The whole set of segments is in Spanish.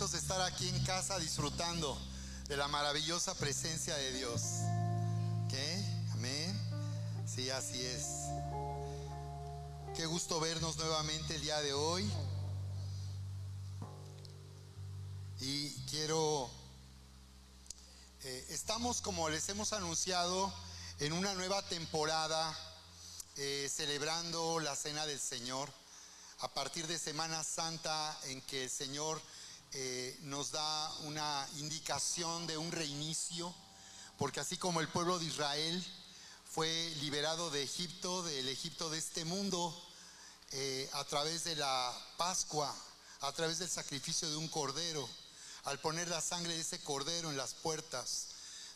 contentos de estar aquí en casa disfrutando de la maravillosa presencia de Dios. ¿Qué? Amén. Sí, así es. Qué gusto vernos nuevamente el día de hoy. Y quiero... estamos, como les hemos anunciado, en una nueva temporada celebrando la Cena del Señor. A partir de Semana Santa, en que el Señor nos da una indicación de un reinicio, porque así como el pueblo de Israel fue liberado de Egipto, del Egipto de este mundo, a través de la Pascua, a través del sacrificio de un cordero, al poner la sangre de ese cordero en las puertas,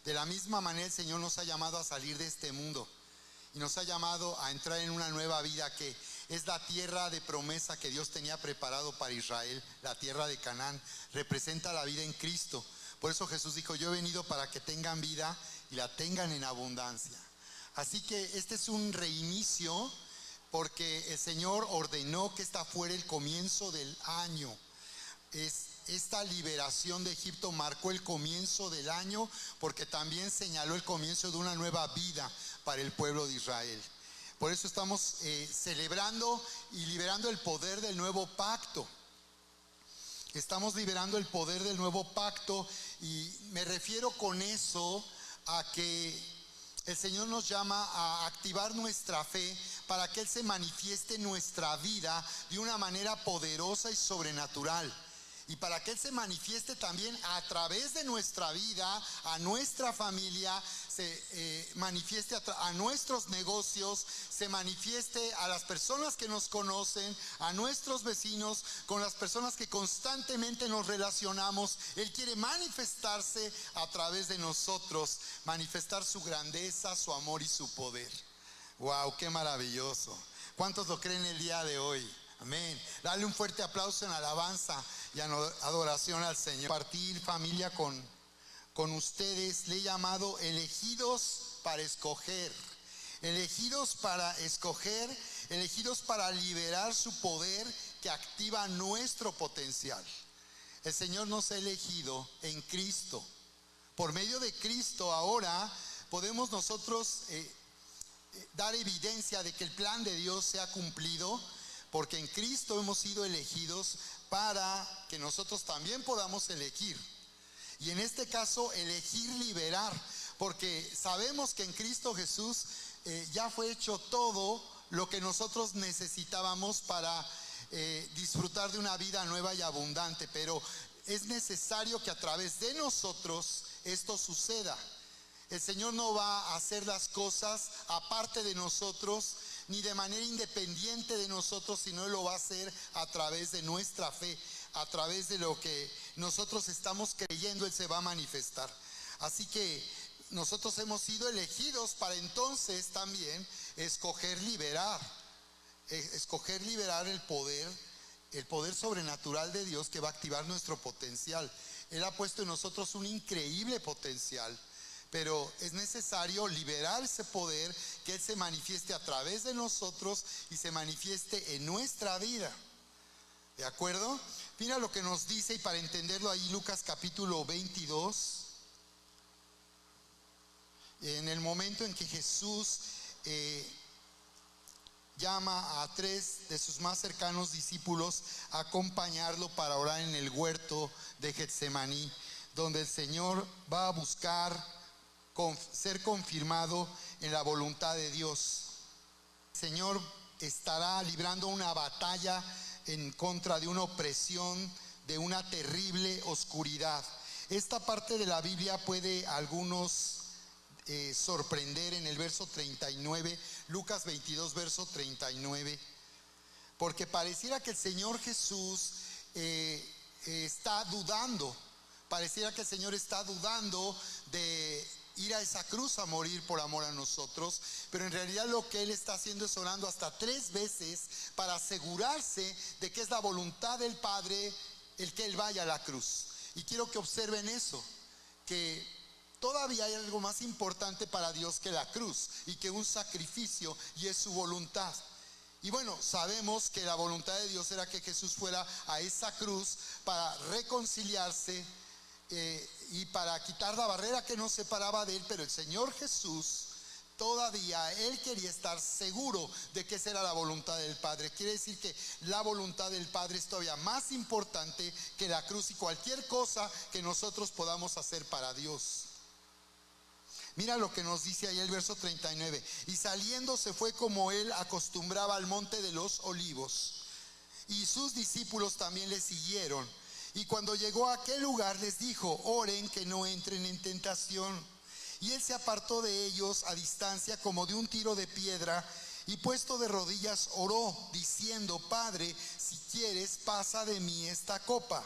de la misma manera el Señor nos ha llamado a salir de este mundo y nos ha llamado a entrar en una nueva vida que es la tierra de promesa que Dios tenía preparado para Israel. La tierra de Canaán representa la vida en Cristo. Por eso Jesús dijo: yo he venido para que tengan vida y la tengan en abundancia. Así que este es un reinicio, porque el Señor ordenó que esta fuera el comienzo del año. Esta liberación de Egipto marcó el comienzo del año, porque también señaló el comienzo de una nueva vida para el pueblo de Israel. Por eso estamos celebrando y liberando el poder del nuevo pacto. Estamos liberando el poder del nuevo pacto, y me refiero con eso a que el Señor nos llama a activar nuestra fe para que Él se manifieste en nuestra vida de una manera poderosa y sobrenatural. Y para que Él se manifieste también a través de nuestra vida, a nuestra familia, se manifieste a nuestros negocios, se manifieste a las personas que nos conocen, a nuestros vecinos, con las personas que constantemente nos relacionamos. Él quiere manifestarse a través de nosotros, manifestar su grandeza, su amor y su poder. ¡Wow! ¡Qué maravilloso! ¿Cuántos lo creen el día de hoy? Amén. Dale un fuerte aplauso en alabanza y en adoración al Señor. Compartir familia con ustedes. Le he llamado elegidos para escoger. Elegidos para escoger, elegidos para liberar su poder que activa nuestro potencial. El Señor nos ha elegido en Cristo. Por medio de Cristo ahora podemos nosotros dar evidencia de que el plan de Dios se ha cumplido, porque en Cristo hemos sido elegidos para que nosotros también podamos elegir. Y en este caso, elegir liberar, porque sabemos que en Cristo Jesús ya fue hecho todo lo que nosotros necesitábamos para disfrutar de una vida nueva y abundante. Pero es necesario que a través de nosotros esto suceda. El Señor no va a hacer las cosas aparte de nosotros, ni de manera independiente de nosotros, sino Él lo va a hacer a través de nuestra fe, a través de lo que nosotros estamos creyendo. Él se va a manifestar. Así que nosotros hemos sido elegidos para entonces también escoger liberar el poder sobrenatural de Dios, que va a activar nuestro potencial. Él ha puesto en nosotros un increíble potencial, pero es necesario liberar ese poder, que Él se manifieste a través de nosotros y se manifieste en nuestra vida. ¿De acuerdo? Mira lo que nos dice, y para entenderlo ahí, Lucas capítulo 22. En el momento en que Jesús llama a 3 de sus más cercanos discípulos a acompañarlo para orar en el huerto de Getsemaní, donde el Señor va a buscar ser confirmado en la voluntad de Dios. El Señor estará librando una batalla en contra de una opresión, de una terrible oscuridad. Esta parte de la Biblia puede a algunos sorprender en el verso 39, Lucas 22, verso 39, porque pareciera que el Señor Jesús está dudando. Pareciera que el Señor está dudando de ir a esa cruz a morir por amor a nosotros, pero en realidad lo que Él está haciendo es orando hasta 3 veces para asegurarse de que es la voluntad del Padre el que Él vaya a la cruz. Y quiero que observen eso, que todavía hay algo más importante para Dios que la cruz y que un sacrificio, y es su voluntad. Y bueno, sabemos que la voluntad de Dios era que Jesús fuera a esa cruz para reconciliarse y para quitar la barrera que nos separaba de Él. Pero el Señor Jesús todavía, Él quería estar seguro de que esa era la voluntad del Padre. Quiere decir que la voluntad del Padre es todavía más importante que la cruz y cualquier cosa que nosotros podamos hacer para Dios. Mira lo que nos dice ahí el verso 39. Y saliendo se fue como él acostumbraba al monte de los olivos. Y sus discípulos también le siguieron. Y cuando llegó a aquel lugar les dijo: oren que no entren en tentación. Y él se apartó de ellos a distancia como de un tiro de piedra, y puesto de rodillas oró, diciendo: Padre, si quieres, pasa de mí esta copa,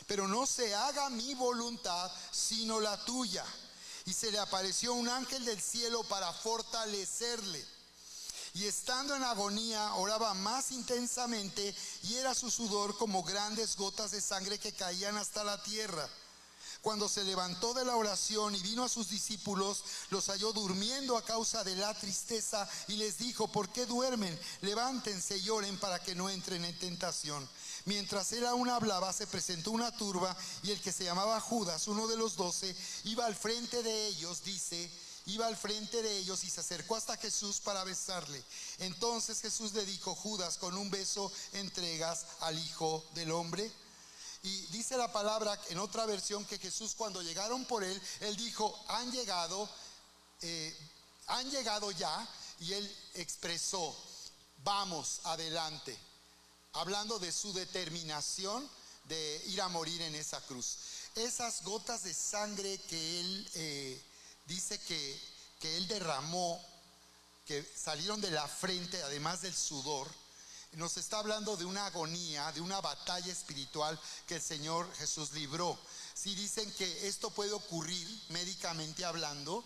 pero no se haga mi voluntad sino la tuya. Y se le apareció un ángel del cielo para fortalecerle. Y estando en agonía oraba más intensamente, y era su sudor como grandes gotas de sangre que caían hasta la tierra. Cuando se levantó de la oración y vino a sus discípulos, los halló durmiendo a causa de la tristeza, y les dijo: ¿por qué duermen? Levántense y oren para que no entren en tentación. Mientras él aún hablaba, se presentó una turba, y el que se llamaba Judas, uno de los 12, iba al frente de ellos, y se acercó hasta Jesús para besarle. Entonces Jesús le dijo: Judas, ¿con un beso entregas al Hijo del Hombre? Y dice la palabra en otra versión que Jesús, cuando llegaron por él, él dijo: han llegado ya. Y él expresó: vamos adelante, hablando de su determinación de ir a morir en esa cruz. Esas gotas de sangre que él dice que él derramó, que salieron de la frente, además del sudor, nos está hablando de una agonía, de una batalla espiritual que el Señor Jesús libró. Sí, dicen que esto puede ocurrir médicamente hablando,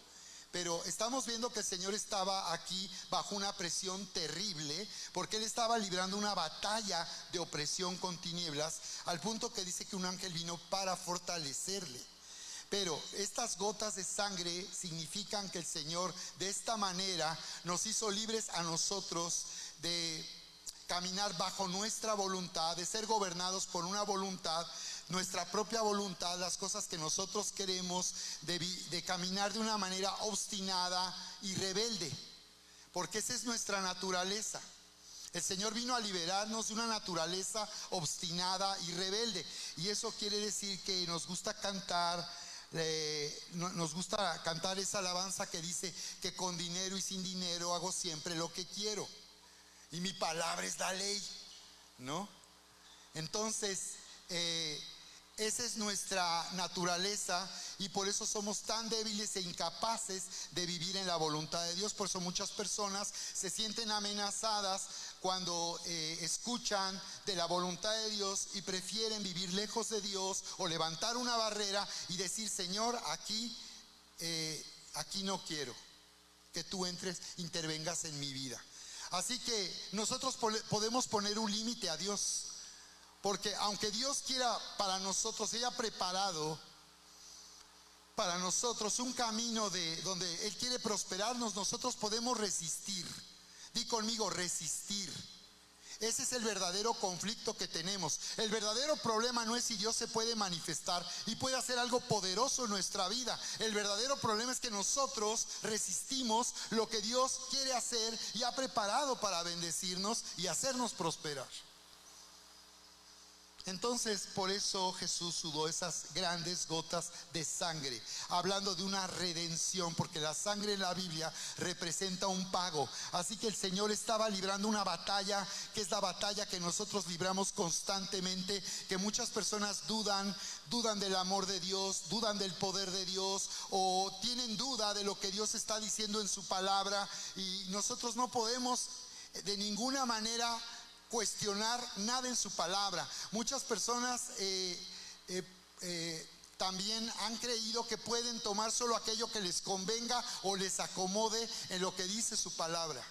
pero estamos viendo que el Señor estaba aquí bajo una presión terrible, porque Él estaba librando una batalla de opresión con tinieblas, al punto que dice que un ángel vino para fortalecerle. Pero estas gotas de sangre significan que el Señor de esta manera nos hizo libres a nosotros de caminar bajo nuestra voluntad, de ser gobernados por una voluntad, nuestra propia voluntad, las cosas que nosotros queremos, de caminar de una manera obstinada y rebelde, porque esa es nuestra naturaleza. El Señor vino a liberarnos de una naturaleza obstinada y rebelde, y eso quiere decir que nos gusta cantar esa alabanza que dice que con dinero y sin dinero hago siempre lo que quiero, y mi palabra es la ley, ¿no? Entonces, esa es nuestra naturaleza, y por eso somos tan débiles e incapaces de vivir en la voluntad de Dios. Por eso muchas personas se sienten amenazadas cuando escuchan de la voluntad de Dios y prefieren vivir lejos de Dios o levantar una barrera y decir: Señor, aquí no quiero que tú entres, intervengas en mi vida. Así que nosotros podemos poner un límite a Dios, porque aunque Dios quiera para nosotros, Él ha preparado para nosotros un camino de donde Él quiere prosperarnos. Nosotros podemos resistir. Di conmigo: resistir. Ese es el verdadero conflicto que tenemos. El verdadero problema no es si Dios se puede manifestar y puede hacer algo poderoso en nuestra vida. El verdadero problema es que nosotros resistimos lo que Dios quiere hacer y ha preparado para bendecirnos y hacernos prosperar. Entonces, por eso Jesús sudó esas grandes gotas de sangre, hablando de una redención, porque la sangre en la Biblia representa un pago. Así que el Señor estaba librando una batalla, que es la batalla que nosotros libramos constantemente, que muchas personas dudan del amor de Dios, dudan del poder de Dios, o tienen duda de lo que Dios está diciendo en su palabra, y nosotros no podemos de ninguna manera cuestionar nada en su palabra. Muchas personas también han creído que pueden tomar solo aquello que les convenga o les acomode en lo que dice su palabra.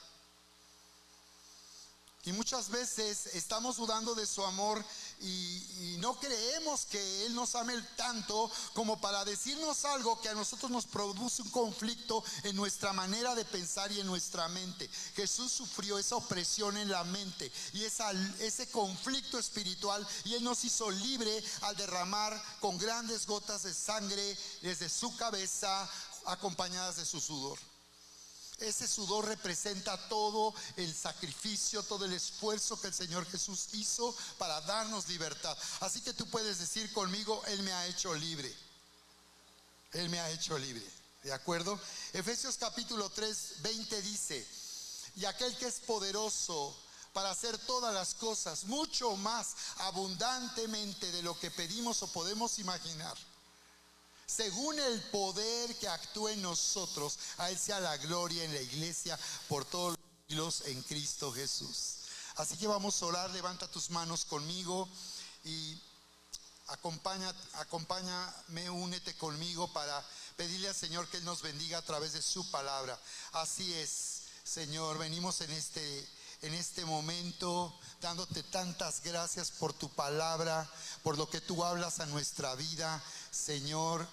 Y muchas veces estamos dudando de su amor y no creemos que Él nos ame tanto como para decirnos algo que a nosotros nos produce un conflicto en nuestra manera de pensar y en nuestra mente. Jesús sufrió esa opresión en la mente y ese conflicto espiritual, y Él nos hizo libre al derramar con grandes gotas de sangre desde su cabeza, acompañadas de su sudor. Ese sudor representa todo el sacrificio, todo el esfuerzo que el Señor Jesús hizo para darnos libertad. Así que tú puedes decir conmigo: Él me ha hecho libre. Él me ha hecho libre. ¿De acuerdo? Efesios capítulo 3, 20 dice: y aquel que es poderoso para hacer todas las cosas mucho más abundantemente de lo que pedimos o podemos imaginar, según el poder que actúa en nosotros, a Él sea la gloria en la iglesia por todos los siglos en Cristo Jesús. Así que vamos a orar. Levanta tus manos conmigo y acompáñame, únete conmigo para pedirle al Señor que Él nos bendiga a través de su palabra. Así es, Señor, venimos en este momento dándote tantas gracias por tu palabra, por lo que tú hablas a nuestra vida, Señor,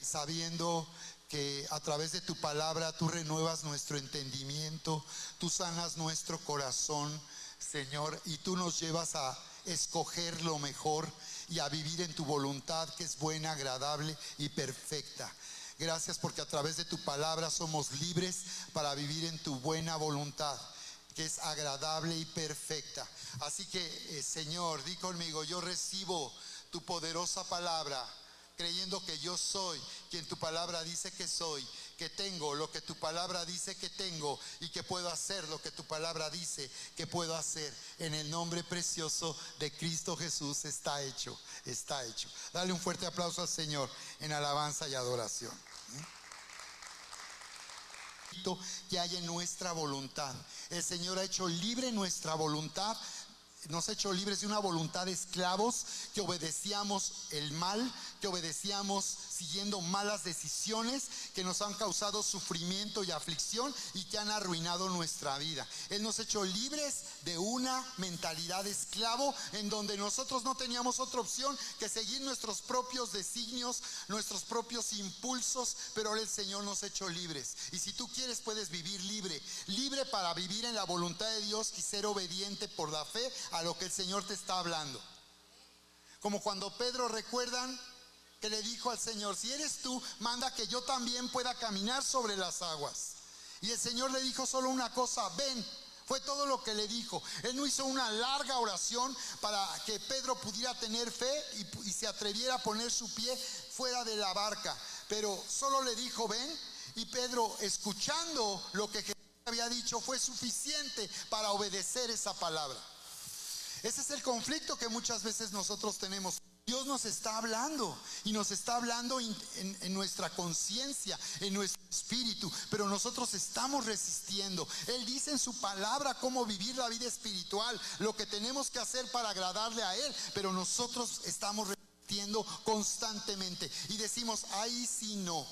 sabiendo que a través de tu palabra tú renuevas nuestro entendimiento, tú sanas nuestro corazón, Señor, y tú nos llevas a escoger lo mejor y a vivir en tu voluntad, que es buena, agradable y perfecta. Gracias porque a través de tu palabra somos libres para vivir en tu buena voluntad, que es agradable y perfecta. Así que, Señor, di conmigo: yo recibo tu poderosa palabra, creyendo que yo soy quien tu palabra dice que soy, que tengo lo que tu palabra dice que tengo y que puedo hacer lo que tu palabra dice que puedo hacer. En el nombre precioso de Cristo Jesús está hecho, está hecho. Dale un fuerte aplauso al Señor en alabanza y adoración. Que hay en nuestra voluntad. El Señor ha hecho libre nuestra voluntad. Nos ha hecho libres de una voluntad de esclavos, que obedecíamos el mal, que obedecíamos siguiendo malas decisiones que nos han causado sufrimiento y aflicción y que han arruinado nuestra vida. Él nos ha hecho libres de una mentalidad de esclavo, en donde nosotros no teníamos otra opción que seguir nuestros propios designios, nuestros propios impulsos, pero ahora el Señor nos ha hecho libres. Y si tú quieres, puedes vivir libre, libre para vivir en la voluntad de Dios y ser obediente por la fe a lo que el Señor te está hablando. Como cuando Pedro, recuerdan que le dijo al Señor: si eres tú, manda que yo también pueda caminar sobre las aguas. Y el Señor le dijo solo una cosa: ven. Fue todo lo que le dijo. Él no hizo una larga oración para que Pedro pudiera tener fe y se atreviera a poner su pie fuera de la barca, pero solo le dijo: ven. Y Pedro, escuchando lo que Jesús había dicho, fue suficiente para obedecer esa palabra. Ese es el conflicto que muchas veces nosotros tenemos. Dios nos está hablando y nos está hablando en nuestra conciencia, en nuestro espíritu, pero nosotros estamos resistiendo. Él dice en su palabra cómo vivir la vida espiritual, lo que tenemos que hacer para agradarle a Él, pero nosotros estamos resistiendo constantemente y decimos: ahí sí no.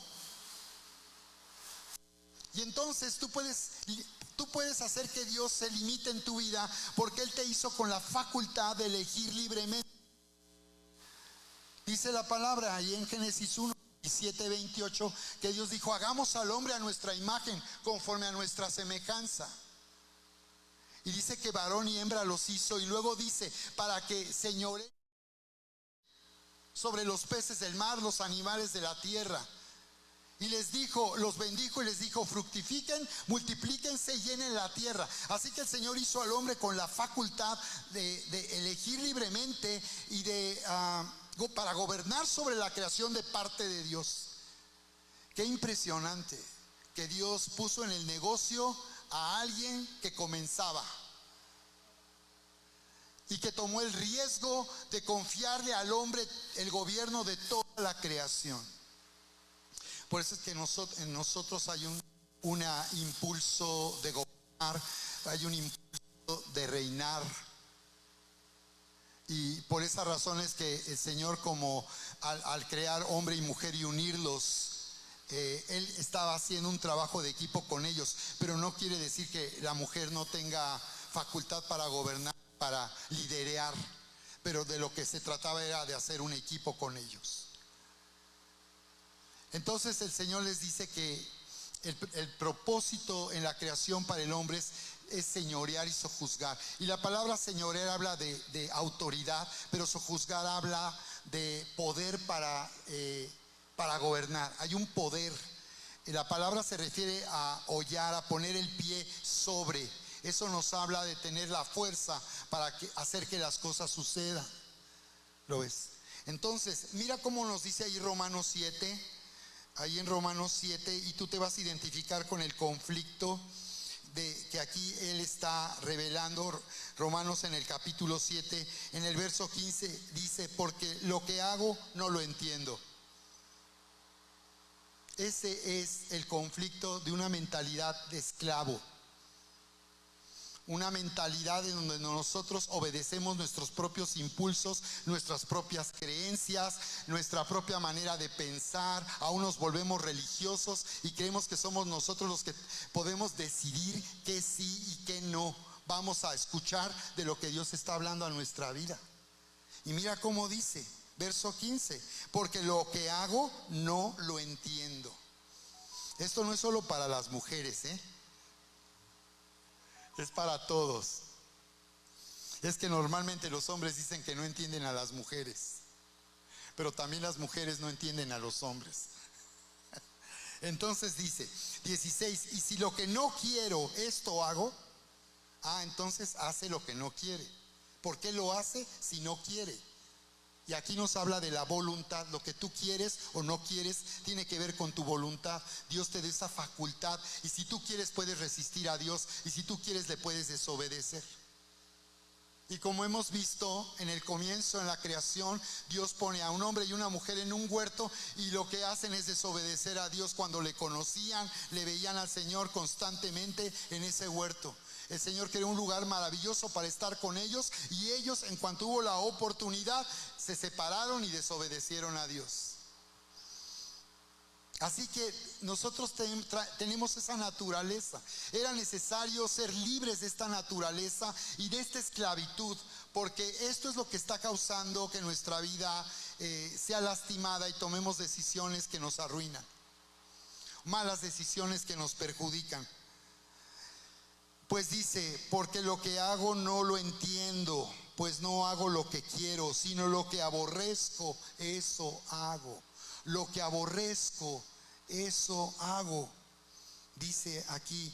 Y entonces tú puedes hacer que Dios se limite en tu vida, porque Él te hizo con la facultad de elegir libremente. Dice la palabra ahí en Génesis 1, 17, 28, que Dios dijo: hagamos al hombre a nuestra imagen, conforme a nuestra semejanza. Y dice que varón y hembra los hizo. Y luego dice: para que señoree sobre los peces del mar, los animales de la tierra. Y les dijo, los bendijo y les dijo: fructifiquen, multiplíquense y llenen la tierra. Así que el Señor hizo al hombre con la facultad de elegir libremente y para gobernar sobre la creación de parte de Dios. Qué impresionante que Dios puso en el negocio a alguien que comenzaba y que tomó el riesgo de confiarle al hombre el gobierno de toda la creación. Por eso es que en nosotros hay un impulso de gobernar, hay un impulso de reinar. Y por esa razón es que el Señor, como al crear hombre y mujer y unirlos, Él estaba haciendo un trabajo de equipo con ellos. Pero no quiere decir que la mujer no tenga facultad para gobernar, para liderar, pero de lo que se trataba era de hacer un equipo con ellos. Entonces el Señor les dice que el propósito en la creación para el hombre es señorear y sojuzgar. Y la palabra señorear habla de autoridad, pero sojuzgar habla de poder para gobernar. Hay un poder. La palabra se refiere a hollar, a poner el pie sobre. Eso nos habla de tener la fuerza para hacer que las cosas sucedan. ¿Lo ves? Entonces, mira cómo nos dice ahí Romanos 7. Ahí en Romanos 7, y tú te vas a identificar con el conflicto que aquí él está revelando. Romanos en el capítulo 7, en el verso 15 dice: porque lo que hago no lo entiendo. Ese es el conflicto de una mentalidad de esclavo. Una mentalidad en donde nosotros obedecemos nuestros propios impulsos, nuestras propias creencias, nuestra propia manera de pensar. Aún nos volvemos religiosos y creemos que somos nosotros los que podemos decidir qué sí y qué no vamos a escuchar de lo que Dios está hablando a nuestra vida. Y mira cómo dice, verso 15: porque lo que hago no lo entiendo. Esto no es solo para las mujeres, es para todos. Es que normalmente los hombres dicen que no entienden a las mujeres, pero también las mujeres no entienden a los hombres. Entonces dice 16: y si lo que no quiero, esto hago. Entonces hace lo que no quiere. ¿Por qué lo hace si no quiere? Y aquí nos habla de la voluntad. Lo que tú quieres o no quieres tiene que ver con tu voluntad. Dios te da esa facultad, y si tú quieres puedes resistir a Dios, y si tú quieres le puedes desobedecer. Y como hemos visto en el comienzo, en la creación, Dios pone a un hombre y una mujer en un huerto, y lo que hacen es desobedecer a Dios. Cuando le conocían, le veían al Señor constantemente en ese huerto. El Señor creó un lugar maravilloso para estar con ellos, y ellos, en cuanto hubo la oportunidad, se separaron y desobedecieron a Dios. Así que nosotros tenemos esa naturaleza. Era necesario ser libres de esta naturaleza y de esta esclavitud, porque esto es lo que está causando que nuestra vida sea lastimada y tomemos decisiones que nos arruinan, malas decisiones que nos perjudican. Pues dice: porque lo que hago no lo entiendo, pues no hago lo que quiero, sino lo que aborrezco, eso hago. Lo que aborrezco, eso hago. Dice aquí,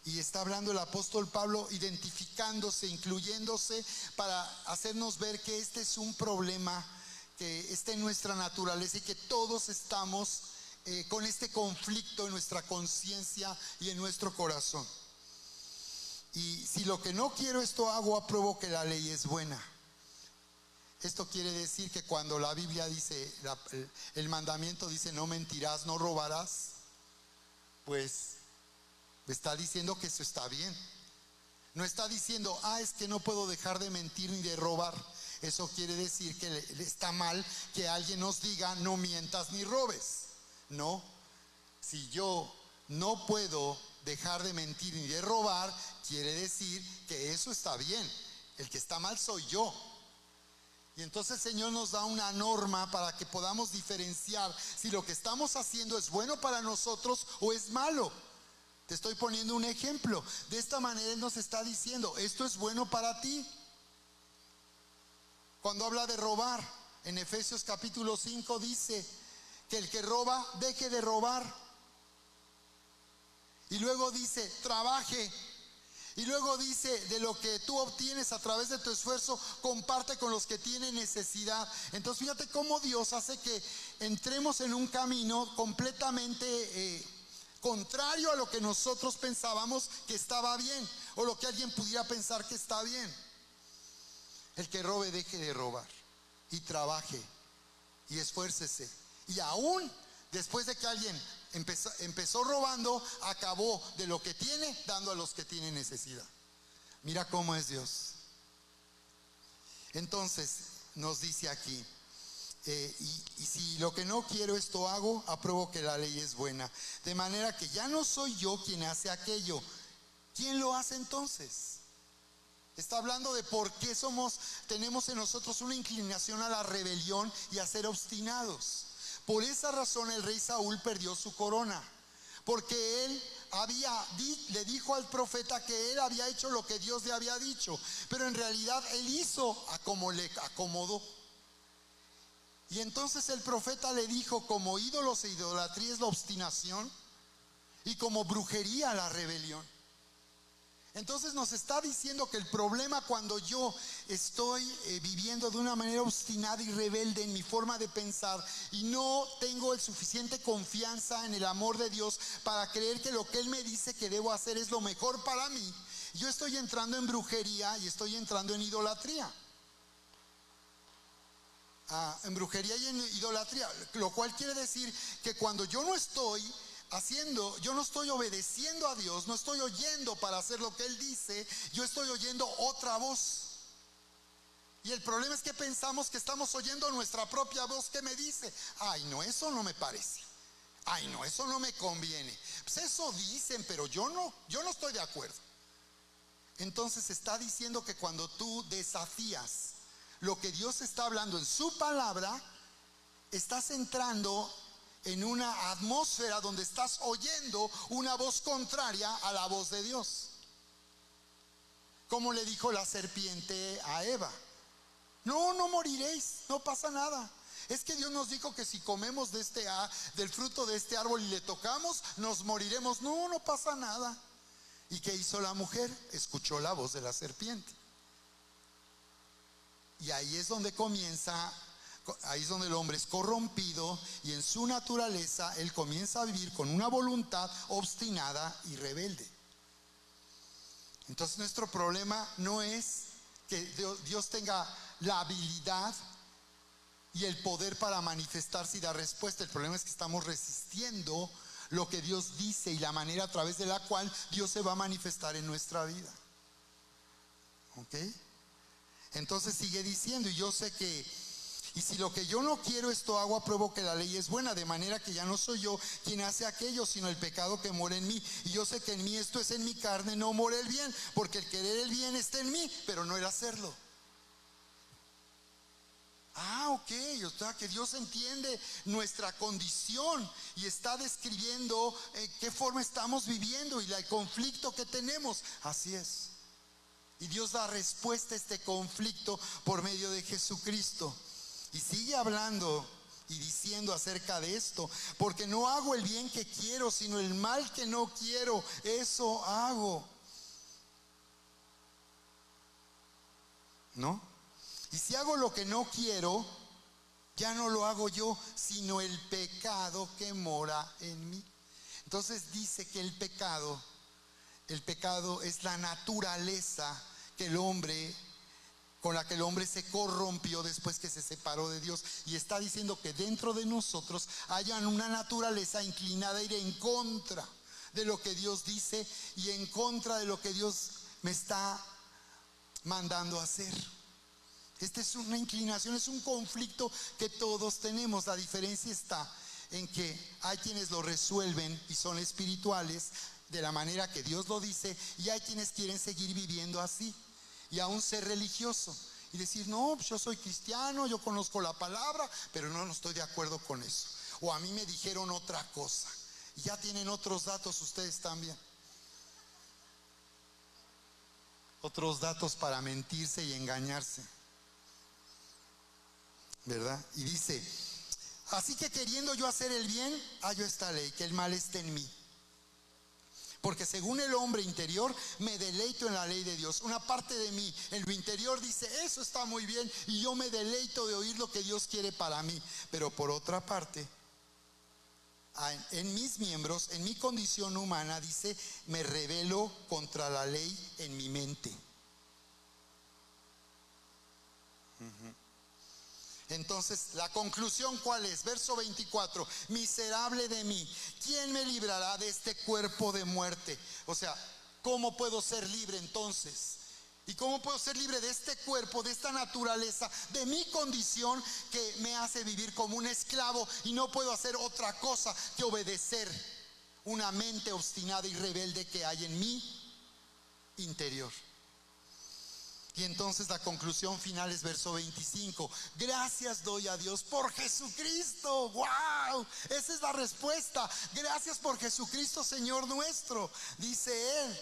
y está hablando el apóstol Pablo, identificándose, incluyéndose, para hacernos ver que este es un problema que está en nuestra naturaleza, y que todos estamos con este conflicto en nuestra conciencia y en nuestro corazón. Y si lo que no quiero, esto hago, apruebo que la ley es buena. Esto quiere decir que cuando la Biblia dice, el mandamiento dice: no mentirás, no robarás, pues está diciendo que eso está bien. No está diciendo: es que no puedo dejar de mentir ni de robar. Eso quiere decir que está mal que alguien nos diga: no mientas ni robes. No, si yo no puedo dejar de mentir ni de robar, quiere decir que eso está bien. El que está mal soy yo. Y entonces el Señor nos da una norma para que podamos diferenciar si lo que estamos haciendo es bueno para nosotros o es malo. Te estoy poniendo un ejemplo. De esta manera Él nos está diciendo: esto es bueno para ti. Cuando habla de robar, en Efesios capítulo 5 dice que el que roba, deje de robar. Y luego dice: trabaje. Y luego dice: de lo que tú obtienes a través de tu esfuerzo, comparte con los que tienen necesidad. Entonces fíjate cómo Dios hace que entremos en un camino completamente contrario a lo que nosotros pensábamos que estaba bien, o lo que alguien pudiera pensar que está bien. El que robe, deje de robar, y trabaje, y esfuércese. Y aún después de que alguien empezó robando, acabó de lo que tiene dando a los que tienen necesidad. Mira cómo es Dios. Entonces nos dice aquí: y si lo que no quiero, esto hago, apruebo que la ley es buena. De manera que ya no soy yo quien hace aquello. ¿Quién lo hace entonces? Está hablando de por qué tenemos en nosotros una inclinación a la rebelión y a ser obstinados. Por esa razón el rey Saúl perdió su corona, porque él le dijo al profeta que él había hecho lo que Dios le había dicho, pero en realidad él hizo a como le acomodó. Y entonces el profeta le dijo: como ídolos e idolatría es la obstinación, y como brujería la rebelión. Entonces nos está diciendo que el problema cuando yo estoy viviendo de una manera obstinada y rebelde en mi forma de pensar y no tengo el suficiente confianza en el amor de Dios para creer que lo que Él me dice que debo hacer es lo mejor para mí, yo estoy entrando en brujería y estoy entrando en idolatría. En brujería y en idolatría, lo cual quiere decir que cuando yo no estoy yo no estoy obedeciendo a Dios, no estoy oyendo para hacer lo que Él dice, yo estoy oyendo otra voz. Y el problema es que pensamos que estamos oyendo nuestra propia voz que me dice: ay, no, eso no me parece, ay, no, eso no me conviene. Pues eso dicen, pero yo no estoy de acuerdo. Entonces está diciendo que cuando tú desafías lo que Dios está hablando en su palabra, estás entrando en una atmósfera donde estás oyendo una voz contraria a la voz de Dios. Como le dijo la serpiente a Eva: no moriréis, no pasa nada. Es que Dios nos dijo que si comemos del fruto de este árbol y le tocamos, nos moriremos. No pasa nada. ¿Y qué hizo la mujer? Escuchó la voz de la serpiente. Y ahí es donde ahí es donde el hombre es corrompido y en su naturaleza él comienza a vivir con una voluntad obstinada y rebelde. Entonces nuestro problema no es que Dios tenga la habilidad y el poder para manifestarse y dar respuesta. El problema es que estamos resistiendo lo que Dios dice y la manera a través de la cual Dios se va a manifestar en nuestra vida. ¿Ok? Entonces sigue diciendo: y yo sé que y si lo que yo no quiero esto hago, apruebo que la ley es buena, de manera que ya no soy yo quien hace aquello, sino el pecado que mora en mí. Y yo sé que en mí, esto es en mi carne, no mora el bien, porque el querer el bien está en mí, pero no el hacerlo. Ok, o sea que Dios entiende nuestra condición y está describiendo qué forma estamos viviendo y el conflicto que tenemos. Así es. Y Dios da respuesta a este conflicto por medio de Jesucristo. Y sigue hablando y diciendo acerca de esto: porque no hago el bien que quiero, sino el mal que no quiero, eso hago. ¿No? Y si hago lo que no quiero, ya no lo hago yo, sino el pecado que mora en mí. Entonces dice que el pecado es la naturaleza con la que el hombre se corrompió después que se separó de Dios. Y está diciendo que dentro de nosotros hayan una naturaleza inclinada a ir en contra de lo que Dios dice y en contra de lo que Dios me está mandando a hacer. Esta es una inclinación, es un conflicto que todos tenemos. La diferencia está en que hay quienes lo resuelven y son espirituales de la manera que Dios lo dice, y hay quienes quieren seguir viviendo así y aún ser religioso y decir: no, pues yo soy cristiano, yo conozco la palabra, pero no estoy de acuerdo con eso, o a mí me dijeron otra cosa. Y ya tienen otros datos ustedes también, otros datos para mentirse y engañarse, ¿verdad? Y dice: así que queriendo yo hacer el bien, hallo esta ley, que el mal esté en mí. Porque según el hombre interior me deleito en la ley de Dios. Una parte de mí en lo interior dice: eso está muy bien, y yo me deleito de oír lo que Dios quiere para mí. Pero por otra parte, en mis miembros, en mi condición humana, dice: me rebelo contra la ley en mi mente. Entonces, la conclusión, ¿cuál es? Verso 24: miserable de mí, ¿quién me librará de este cuerpo de muerte? O sea, ¿cómo puedo ser libre entonces? ¿Y cómo puedo ser libre de este cuerpo, de esta naturaleza, de mi condición que me hace vivir como un esclavo y no puedo hacer otra cosa que obedecer una mente obstinada y rebelde que hay en mi interior? Y entonces la conclusión final es verso 25. Gracias doy a Dios por Jesucristo. ¡Wow! Esa es la respuesta. Gracias por Jesucristo, Señor nuestro. Dice Él.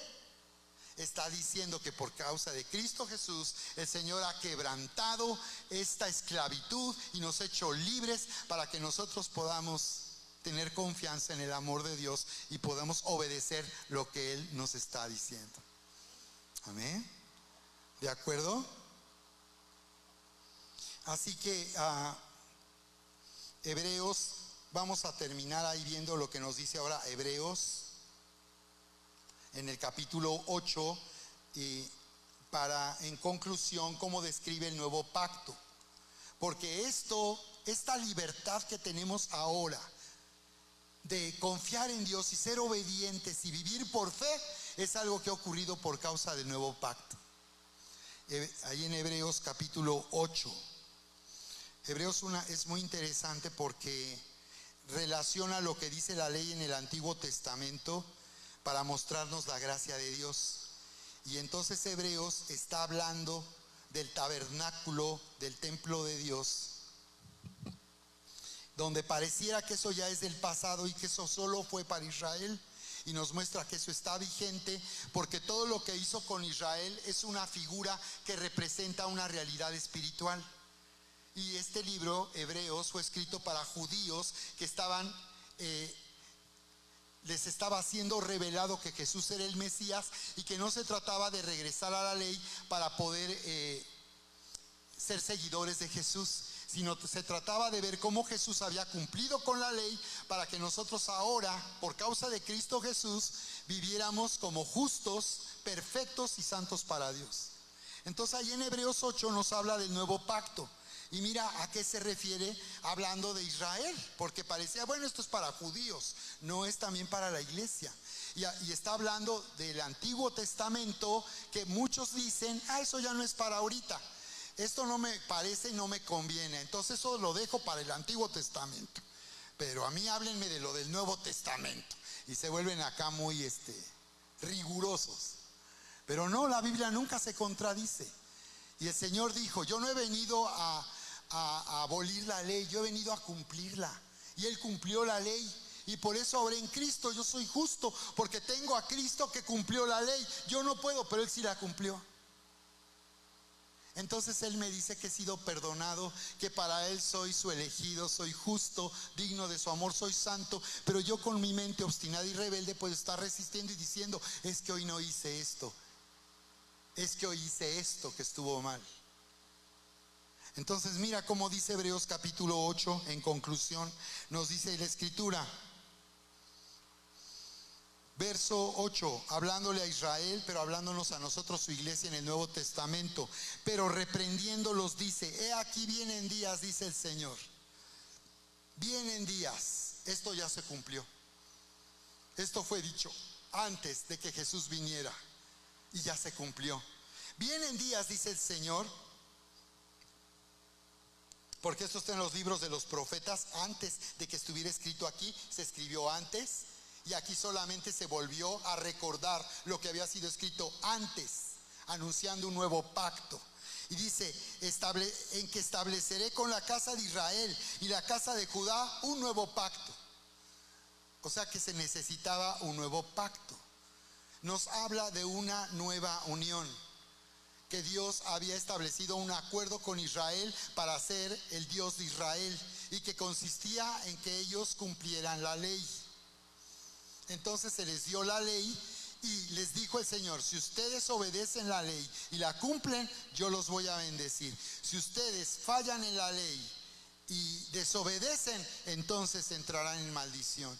Está diciendo que por causa de Cristo Jesús, el Señor ha quebrantado esta esclavitud y nos ha hecho libres para que nosotros podamos tener confianza en el amor de Dios y podamos obedecer lo que Él nos está diciendo. Amén. ¿De acuerdo? Así que Hebreos, vamos a terminar ahí viendo lo que nos dice ahora Hebreos en el capítulo 8, y en conclusión, cómo describe el nuevo pacto. Porque esta libertad que tenemos ahora de confiar en Dios y ser obedientes y vivir por fe, es algo que ha ocurrido por causa del nuevo pacto. Ahí en Hebreos capítulo 8. Hebreos es muy interesante porque relaciona lo que dice la ley en el Antiguo Testamento para mostrarnos la gracia de Dios. Y entonces Hebreos está hablando del tabernáculo, del templo de Dios, donde pareciera que eso ya es del pasado y que eso solo fue para Israel. Y nos muestra que eso está vigente, porque todo lo que hizo con Israel es una figura que representa una realidad espiritual. Y este libro, Hebreos, fue escrito para judíos que les estaba siendo revelado que Jesús era el Mesías y que no se trataba de regresar a la ley para poder ser seguidores de Jesús, sino se trataba de ver cómo Jesús había cumplido con la ley para que nosotros ahora, por causa de Cristo Jesús, viviéramos como justos, perfectos y santos para Dios. Entonces ahí en Hebreos 8 nos habla del nuevo pacto. Y mira a qué se refiere hablando de Israel, porque parecía, bueno, esto es para judíos, no es también para la iglesia. Y está hablando del Antiguo Testamento, que muchos dicen, eso ya no es para ahorita. Esto no me parece y no me conviene, entonces eso lo dejo para el Antiguo Testamento. Pero a mí háblenme de lo del Nuevo Testamento. Y se vuelven acá muy rigurosos. Pero no, la Biblia nunca se contradice. Y el Señor dijo, yo no he venido a abolir la ley, yo he venido a cumplirla. Y Él cumplió la ley. Y por eso ahora en Cristo yo soy justo, porque tengo a Cristo que cumplió la ley. Yo no puedo, pero Él sí la cumplió. Entonces Él me dice que he sido perdonado, que para Él soy su elegido, soy justo, digno de su amor, soy santo. Pero yo con mi mente obstinada y rebelde puedo estar resistiendo y diciendo, es que hoy no hice esto, es que hoy hice esto que estuvo mal. Entonces mira cómo dice Hebreos capítulo 8, en conclusión, nos dice la Escritura. Verso 8, hablándole a Israel, pero hablándonos a nosotros, su iglesia, en el Nuevo Testamento. Pero reprendiéndolos dice, he aquí vienen días, dice el Señor. Vienen días, esto ya se cumplió. Esto fue dicho antes de que Jesús viniera y ya se cumplió. Vienen días, dice el Señor, porque esto está en los libros de los profetas. Antes de que estuviera escrito aquí, se escribió antes. Y aquí solamente se volvió a recordar lo que había sido escrito antes, anunciando un nuevo pacto. Y dice, en que estableceré con la casa de Israel y la casa de Judá un nuevo pacto. O sea que se necesitaba un nuevo pacto. Nos habla de una nueva unión, que Dios había establecido un acuerdo con Israel para ser el Dios de Israel, y que consistía en que ellos cumplieran la ley. Entonces se les dio la ley y les dijo el Señor, si ustedes obedecen la ley y la cumplen, yo los voy a bendecir. Si ustedes fallan en la ley y desobedecen, entonces entrarán en maldición.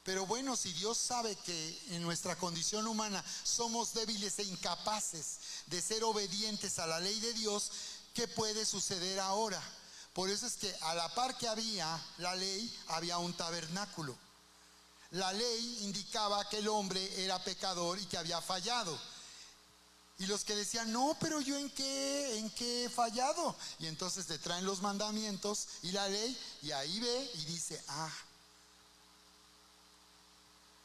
Pero bueno, si Dios sabe que en nuestra condición humana somos débiles e incapaces de ser obedientes a la ley de Dios, ¿qué puede suceder ahora? Por eso es que a la par que había la ley, había un tabernáculo. La ley indicaba que el hombre era pecador y que había fallado. Y los que decían, no, pero yo ¿en qué he fallado? Y entonces le traen los mandamientos y la ley, y ahí ve y dice,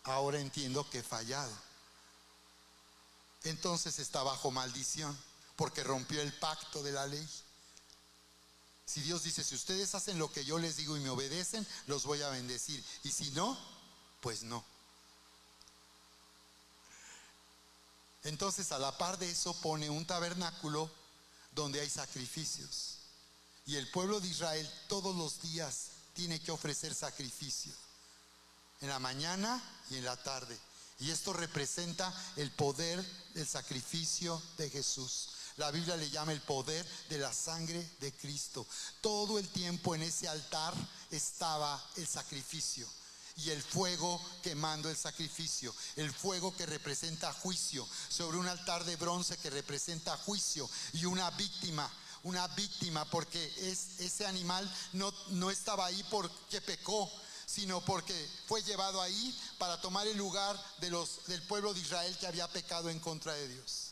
ahora entiendo que he fallado. entonces está bajo maldición, porque rompió el pacto de la ley. Si Dios dice, si ustedes hacen lo que yo les digo y me obedecen, los voy a bendecir, y si no, pues no. Entonces, a la par de eso, pone un tabernáculo donde hay sacrificios, y el pueblo de Israel todos los días tiene que ofrecer sacrificio, en la mañana y en la tarde. Y esto representa el poder del sacrificio de Jesús. La Biblia le llama el poder de la sangre de Cristo. Todo el tiempo en ese altar estaba el sacrificio y el fuego quemando el sacrificio, el fuego que representa juicio, sobre un altar de bronce que representa juicio, y una víctima, porque ese animal no estaba ahí porque pecó, sino porque fue llevado ahí para tomar el lugar del pueblo de Israel que había pecado en contra de Dios.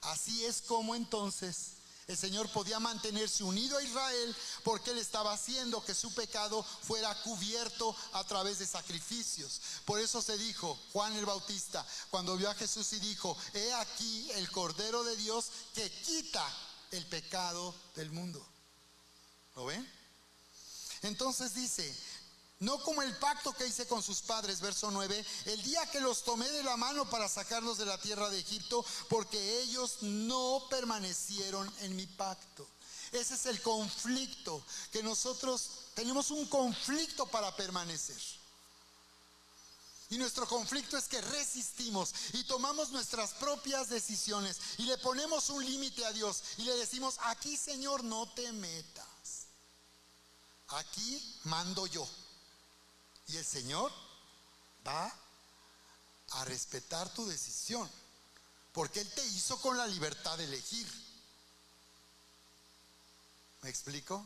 Así es como entonces el Señor podía mantenerse unido a Israel, porque Él estaba haciendo que su pecado fuera cubierto a través de sacrificios. Por eso se dijo, Juan el Bautista, cuando vio a Jesús y dijo, he aquí el Cordero de Dios que quita el pecado del mundo. ¿Lo ven? Entonces dice, no como el pacto que hice con sus padres, verso 9, el día que los tomé de la mano para sacarlos de la tierra de Egipto, porque ellos no permanecieron en mi pacto. Ese es el conflicto, que nosotros tenemos un conflicto para permanecer. Y nuestro conflicto es que resistimos y tomamos nuestras propias decisiones y le ponemos un límite a Dios y le decimos, aquí, Señor, no te metas. Aquí mando yo. Y el Señor va a respetar tu decisión, porque Él te hizo con la libertad de elegir. ¿Me explico?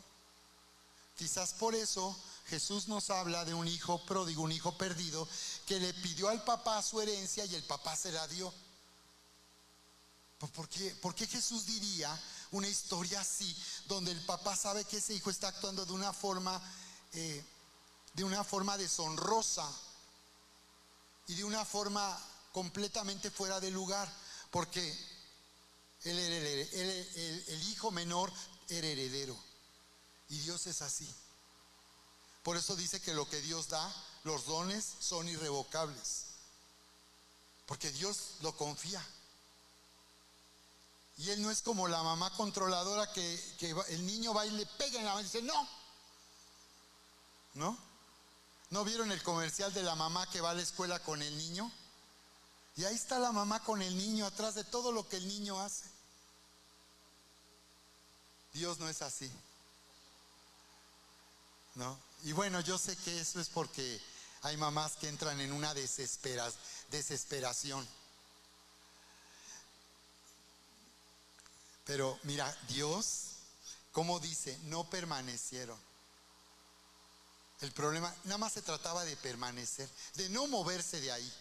Quizás por eso Jesús nos habla de un hijo pródigo, un hijo perdido, que le pidió al papá su herencia y el papá se la dio. ¿Por qué Jesús diría una historia así, donde el papá sabe que ese hijo está actuando de una forma deshonrosa y de una forma completamente fuera de lugar? Porque el hijo menor era heredero, y Dios es así. Por eso dice que lo que Dios da, los dones son irrevocables, porque Dios lo confía. Y Él no es como la mamá controladora que el niño va y le pega en la mano y dice no. ¿No vieron el comercial de la mamá que va a la escuela con el niño? Y ahí está la mamá con el niño atrás de todo lo que el niño hace. Dios no es así, ¿no? Y bueno, yo sé que eso es porque hay mamás que entran en una desesperación. Pero mira, Dios, como dice, no permanecieron. El problema nada más se trataba de permanecer, de no moverse de ahí,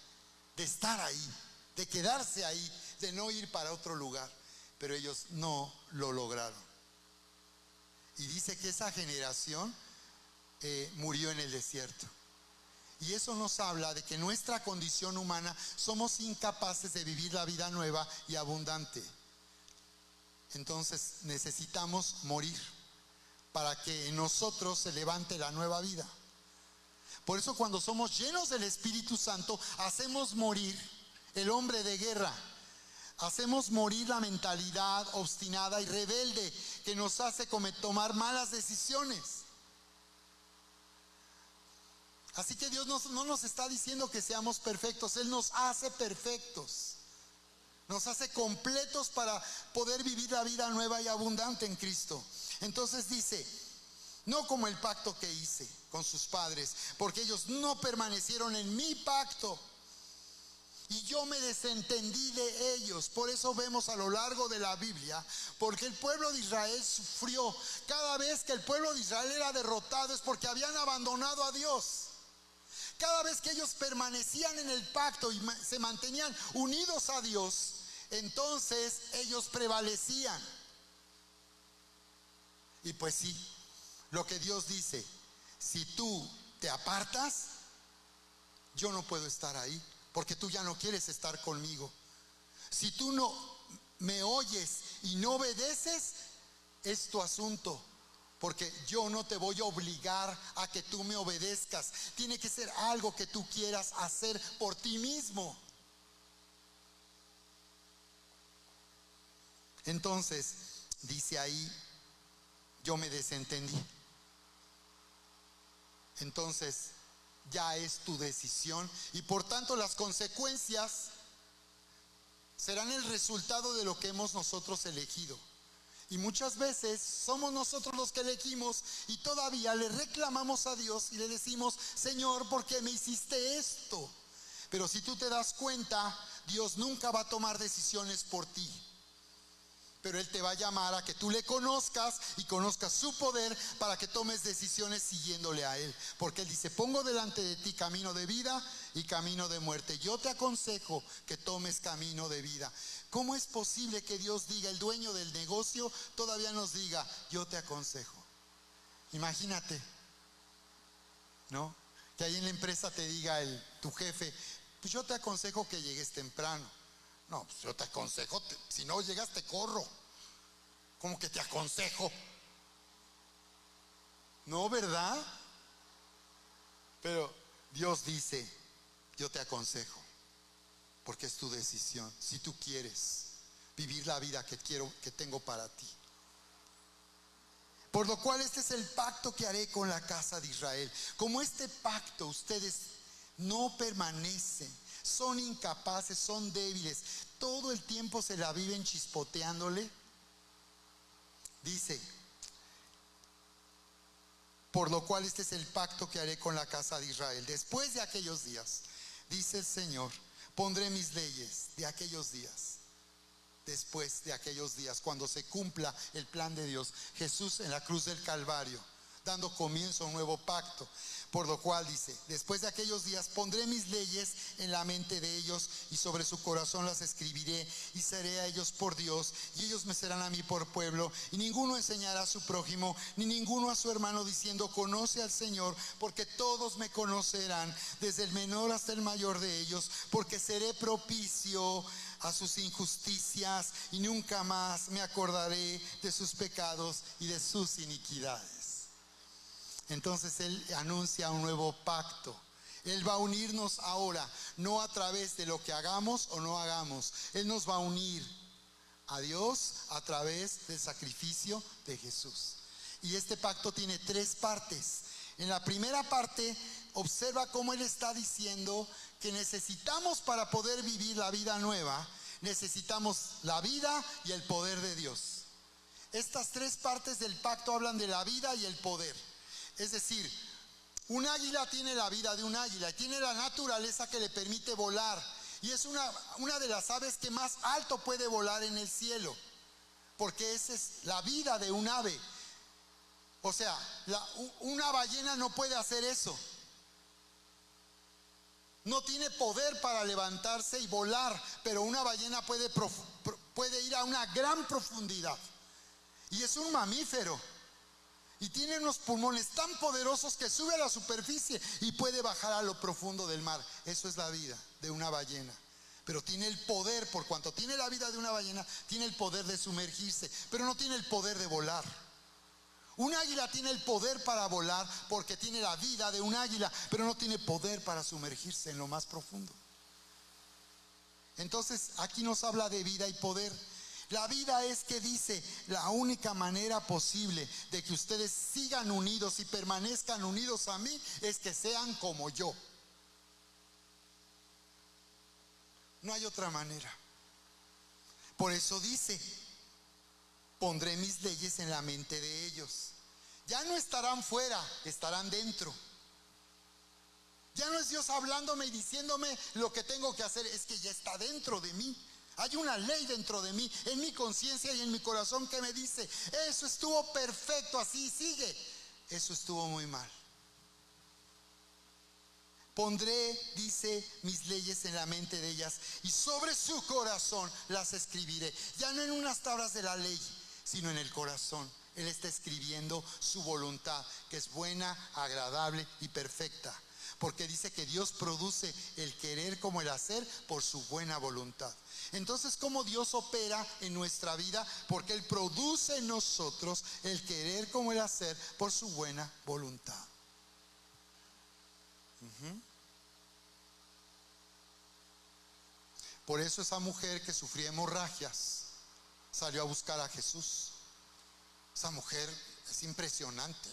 de estar ahí, de quedarse ahí, de no ir para otro lugar. Pero ellos no lo lograron. Y dice que esa generación murió en el desierto. Y eso nos habla de que nuestra condición humana somos incapaces de vivir la vida nueva y abundante. Entonces necesitamos morir para que en nosotros se levante la nueva vida. Por eso cuando somos llenos del Espíritu Santo, hacemos morir el hombre de guerra. Hacemos morir la mentalidad obstinada y rebelde que nos hace tomar malas decisiones. Así que Dios no nos está diciendo que seamos perfectos, Él nos hace perfectos. Nos hace completos para poder vivir la vida nueva y abundante en Cristo. Entonces dice, no como el pacto que hice con sus padres, porque ellos no permanecieron en mi pacto y yo me desentendí de ellos. Por eso vemos a lo largo de la Biblia, porque el pueblo de Israel sufrió. Cada vez que el pueblo de Israel era derrotado es porque habían abandonado a Dios. Cada vez que ellos permanecían en el pacto y se mantenían unidos a Dios, entonces ellos prevalecían. Y pues sí, lo que Dios dice, si tú te apartas, yo no puedo estar ahí, porque tú ya no quieres estar conmigo. Si tú no me oyes y no obedeces, es tu asunto, porque yo no te voy a obligar a que tú me obedezcas. Tiene que ser algo que tú quieras hacer por ti mismo. Entonces, dice ahí, yo me desentendí. Entonces, ya es tu decisión y por tanto las consecuencias serán el resultado de lo que hemos nosotros elegido. Y muchas veces somos nosotros los que elegimos y todavía le reclamamos a Dios y le decimos: Señor, ¿por qué me hiciste esto? Pero si tú te das cuenta, Dios nunca va a tomar decisiones por ti. Pero Él te va a llamar a que tú le conozcas y conozcas su poder para que tomes decisiones siguiéndole a Él. Porque Él dice: pongo delante de ti camino de vida y camino de muerte. Yo te aconsejo que tomes camino de vida. ¿Cómo es posible que Dios diga, el dueño del negocio, todavía nos diga: yo te aconsejo? Imagínate, ¿no? Que ahí en la empresa te diga tu jefe: pues yo te aconsejo que llegues temprano. No, pues yo te aconsejo, si no llegas te corro. ¿Cómo que te aconsejo? No, ¿verdad? Pero Dios dice: yo te aconsejo, porque es tu decisión. Si tú quieres vivir la vida que tengo para ti. Por lo cual este es el pacto que haré con la casa de Israel. Como este pacto ustedes no permanecen, son incapaces, son débiles, todo el tiempo se la viven chispoteándole, dice: por lo cual este es el pacto que haré con la casa de Israel. Después de aquellos días, dice el Señor, pondré mis leyes. De aquellos días, después de aquellos días, cuando se cumpla el plan de Dios, Jesús en la cruz del Calvario, dando comienzo a un nuevo pacto. Por lo cual dice: después de aquellos días pondré mis leyes en la mente de ellos y sobre su corazón las escribiré, y seré a ellos por Dios y ellos me serán a mí por pueblo. Y ninguno enseñará a su prójimo ni ninguno a su hermano diciendo: conoce al Señor, porque todos me conocerán, desde el menor hasta el mayor de ellos, porque seré propicio a sus injusticias y nunca más me acordaré de sus pecados y de sus iniquidades. Entonces Él anuncia un nuevo pacto. Él va a unirnos ahora, no a través de lo que hagamos o no hagamos. Él nos va a unir a Dios a través del sacrificio de Jesús. Y este pacto tiene 3 partes. En la primera parte, observa cómo Él está diciendo que necesitamos, para poder vivir la vida nueva, necesitamos la vida y el poder de Dios. Estas 3 partes del pacto hablan de la vida y el poder. Es decir, un águila tiene la vida de un águila y tiene la naturaleza que le permite volar. Y es una de las aves que más alto puede volar en el cielo, porque esa es la vida de un ave. O sea, una ballena no puede hacer eso. No tiene poder para levantarse y volar, pero una ballena puede ir a una gran profundidad. Y es un mamífero. Y tiene unos pulmones tan poderosos que sube a la superficie y puede bajar a lo profundo del mar. Eso es la vida de una ballena. Pero tiene el poder, por cuanto tiene la vida de una ballena, tiene el poder de sumergirse, pero no tiene el poder de volar. Un águila tiene el poder para volar porque tiene la vida de un águila, pero no tiene poder para sumergirse en lo más profundo. Entonces aquí nos habla de vida y poder. La vida es, que dice, la única manera posible de que ustedes sigan unidos y permanezcan unidos a mí es que sean como yo. No hay otra manera. Por eso dice: pondré mis leyes en la mente de ellos. Ya no estarán fuera, estarán dentro. Ya no es Dios hablándome y diciéndome lo que tengo que hacer, es que ya está dentro de mí. Hay una ley dentro de mí, en mi conciencia y en mi corazón, que me dice: eso estuvo perfecto, así sigue. Eso estuvo muy mal. Pondré, dice, mis leyes en la mente de ellas y sobre su corazón las escribiré. Ya no en unas tablas de la ley, sino en el corazón. Él está escribiendo su voluntad, que es buena, agradable y perfecta. porque dice que Dios produce el querer como el hacer por su buena voluntad. Entonces, ¿cómo Dios opera en nuestra vida? Porque Él produce en nosotros el querer como el hacer por su buena voluntad. Por eso esa mujer que sufría hemorragias salió a buscar a Jesús. Esa mujer es impresionante.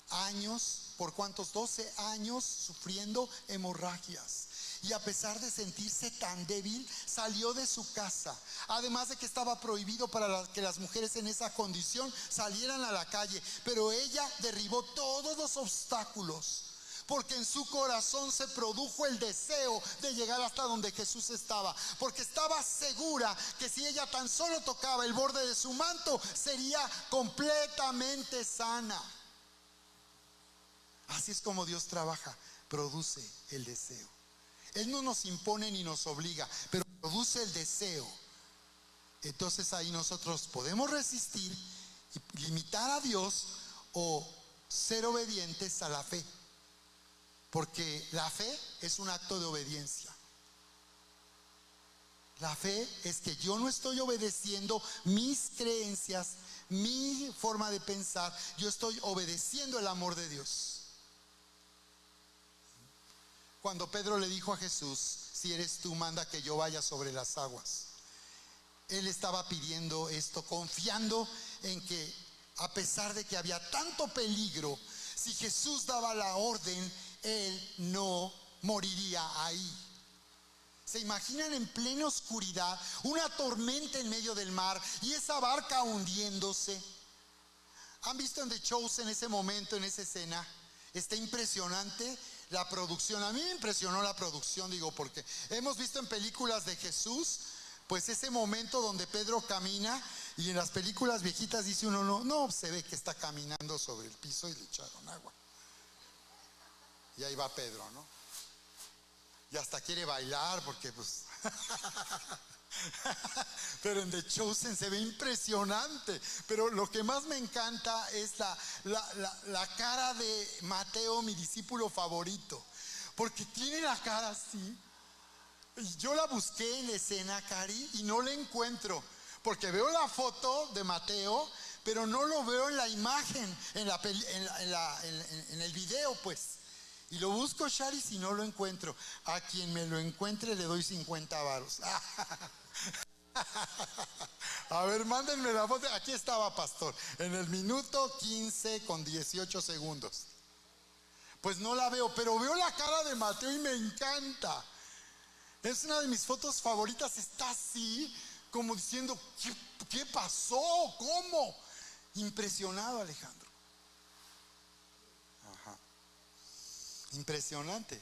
Años, ¿por cuántos? 12 años sufriendo hemorragias. Y a pesar de sentirse tan débil, salió de su casa. Además de que estaba prohibido para que las mujeres en esa condición salieran a la calle. Pero ella derribó todos los obstáculos, porque en su corazón se produjo el deseo de llegar hasta donde Jesús estaba. Porque estaba segura que si ella tan solo tocaba el borde de su manto, sería completamente sana. Así es como Dios trabaja, produce el deseo. Él no nos impone ni nos obliga, pero produce el deseo. Entonces ahí nosotros podemos resistir y limitar a Dios o ser obedientes a la fe. Porque la fe es un acto de obediencia. La fe es que yo no estoy obedeciendo mis creencias, mi forma de pensar. Yo estoy obedeciendo el amor de Dios. Cuando Pedro le dijo a Jesús: si eres tú, manda que yo vaya sobre las aguas. Él estaba pidiendo esto, confiando en que a pesar de que había tanto peligro, si Jesús daba la orden, él no moriría ahí. ¿Se imaginan en plena oscuridad, una tormenta en medio del mar y esa barca hundiéndose? ¿Han visto en The Chosen ese momento, en esa escena? Está impresionante la producción. A mí me impresionó la producción, digo, porque hemos visto en películas de Jesús, pues ese momento donde Pedro camina, y en las películas viejitas dice uno, no, se ve que está caminando sobre el piso y le echaron agua. Y ahí va Pedro, ¿no? Y hasta quiere bailar porque pues... Pero en The Chosen se ve impresionante. Pero lo que más me encanta es la cara de Mateo, mi discípulo favorito, porque tiene la cara así. Y yo la busqué en la escena, Cari, y no la encuentro, porque veo la foto de Mateo, pero no lo veo en la imagen, en el video, pues. Y lo busco, Charis, y no lo encuentro. A quien me lo encuentre le doy 50 varos. A ver, mándenme la foto. Aquí estaba, pastor, en el minuto 15 con 18 segundos. Pues no la veo, pero veo la cara de Mateo y me encanta. Es una de mis fotos favoritas. Está así, como diciendo, ¿qué pasó? ¿Cómo? Impresionado, Alejandro. Ajá. Impresionante.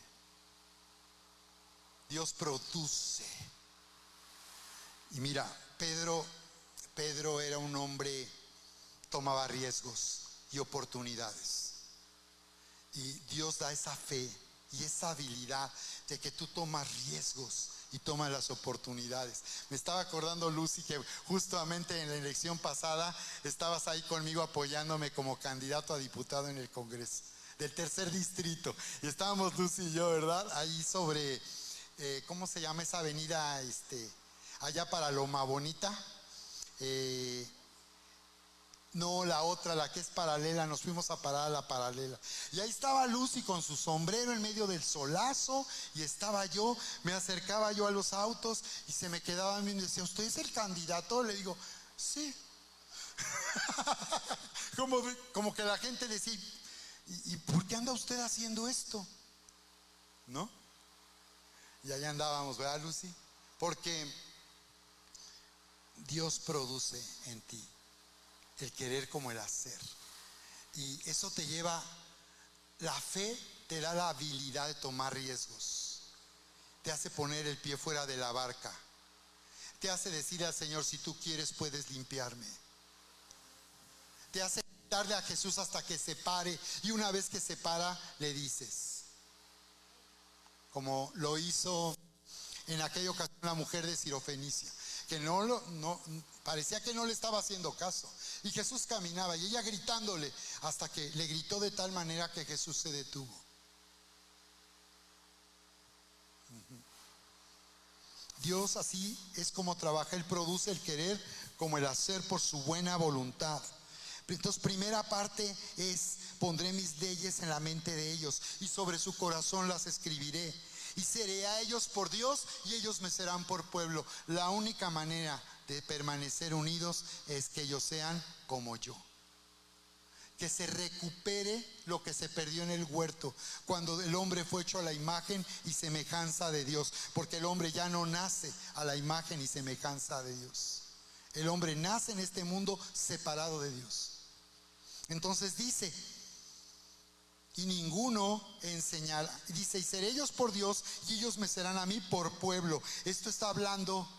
Dios produce. Y mira, Pedro era un hombre, tomaba riesgos y oportunidades. Y Dios da esa fe y esa habilidad de que tú tomas riesgos y tomas las oportunidades. Me estaba acordando, Lucy, que justamente en la elección pasada estabas ahí conmigo apoyándome como candidato a diputado en el Congreso del 3er distrito. Y estábamos Lucy y yo, ¿verdad? Ahí sobre, ¿cómo se llama esa avenida? Allá para Loma Bonita. No, la otra, la que es paralela, nos fuimos a parar a la paralela. Y ahí estaba Lucy con su sombrero en medio del solazo, y estaba yo, me acercaba yo a los autos y se me quedaban viendo y decía, ¿usted es el candidato? Le digo, sí. como que la gente decía, ¿y por qué anda usted haciendo esto? ¿No? Y ahí andábamos, ¿verdad, Lucy? Porque Dios produce en ti el querer como el hacer. Y eso te lleva, la fe te da la habilidad de tomar riesgos. Te hace poner el pie fuera de la barca. Te hace decir al Señor, si tú quieres puedes limpiarme. Te hace darle a Jesús hasta que se pare. Y una vez que se para, le dices. Como lo hizo en aquella ocasión la mujer de Sirofenicia, que parecía que no le estaba haciendo caso. Y Jesús caminaba y ella gritándole, hasta que le gritó de tal manera que Jesús se detuvo. Dios así es como trabaja. Él produce el querer como el hacer por su buena voluntad. Entonces, primera parte es: pondré mis leyes en la mente de ellos y sobre su corazón las escribiré. Y seré a ellos por Dios y ellos me serán por pueblo. La única manera de permanecer unidos es que ellos sean como yo. Que se recupere lo que se perdió en el huerto, cuando el hombre fue hecho a la imagen y semejanza de Dios. Porque el hombre ya no nace a la imagen y semejanza de Dios. El hombre nace en este mundo separado de Dios. Entonces dice: y ninguno enseñará. Dice: y seré ellos por Dios y ellos me serán a mí por pueblo. Esto está hablando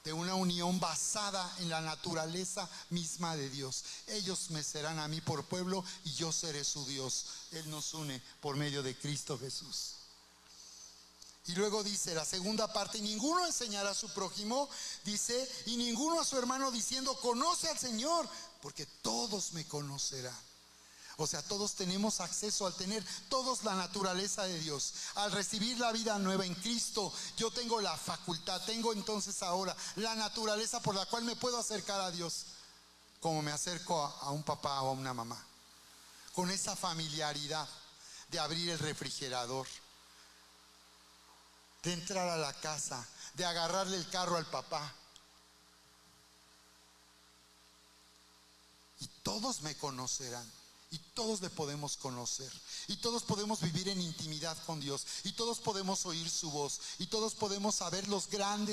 de una unión basada en la naturaleza misma de Dios. Ellos me serán a mí por pueblo y yo seré su Dios. Él nos une por medio de Cristo Jesús. Y luego dice la segunda parte: y ninguno enseñará a su prójimo, dice, y ninguno a su hermano diciendo: conoce al Señor, porque todos me conocerán. O sea, todos tenemos acceso, al tener todos la naturaleza de Dios, al recibir la vida nueva en Cristo. Yo tengo la facultad, tengo entonces ahora la naturaleza por la cual me puedo acercar a Dios, como me acerco a un papá o a una mamá, con esa familiaridad de abrir el refrigerador, de entrar a la casa, de agarrarle el carro al papá. Y todos me conocerán. Y todos le podemos conocer. Y todos podemos vivir en intimidad con Dios. Y todos podemos oír su voz. Y todos podemos saber los grandes